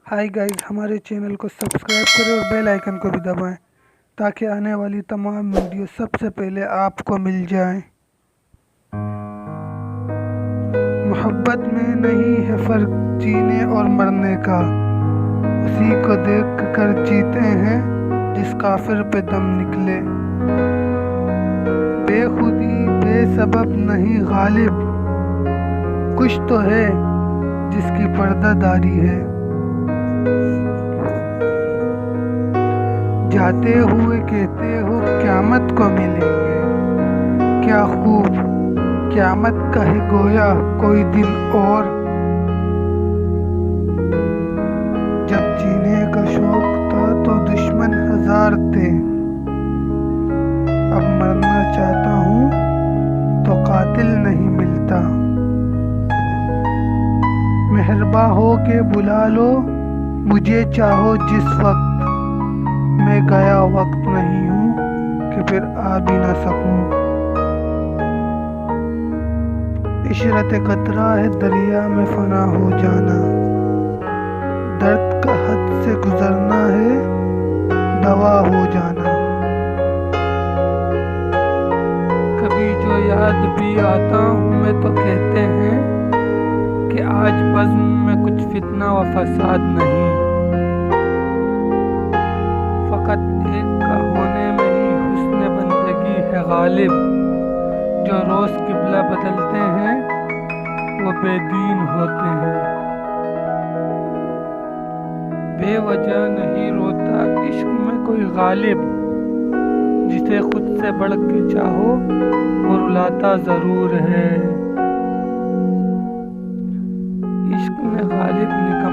Hi guys, हमारे channel को subscribe करें और बेल आइकन को भी दबाएं ताकि आने वाली तमाम वीडियो सबसे पहले आपको मिल जाएं। मोहब्बत में नहीं है फर्क जीने और मरने का, उसी को देख कर जीते हैं जिस काफिर पे दम निकले। बेखुदी बेसबब नहीं गालिब, कुछ तो है जिसकी पर्दादारी है। जाते हुए कहते हो क़यामत को मिलेंगे, क्या खूब क़यामत का है गोया कोई दिन और। जब जीने का शौक था तो दुश्मन हजार थे, अब मरना चाहता हूँ तो कातिल नहीं मिलता। मेहरबा हो के बुला लो मुझे चाहो जिस वक्त, मैं गया वक्त नहीं हूँ कि फिर आ भी ना सकूं। इशरत कतरा है दरिया में फना हो जाना, दर्द का हद से गुजरना है दवा हो जाना। कभी जो याद भी आता हूँ मैं तो कहते हैं कि आज बज़्म में कुछ फितना व फसाद नहीं, फ़कत एक का होने में ही हुस्न बंदगी है गालिब। जो रोज़ क़िबला बदलते हैं वो बेदीन होते हैं। बेवजह नहीं रोता इश्क में कोई गालिब, जिसे खुद से बढ़ के चाहो वो रुलाता ज़रूर है। इश्क ने गालिब निकाला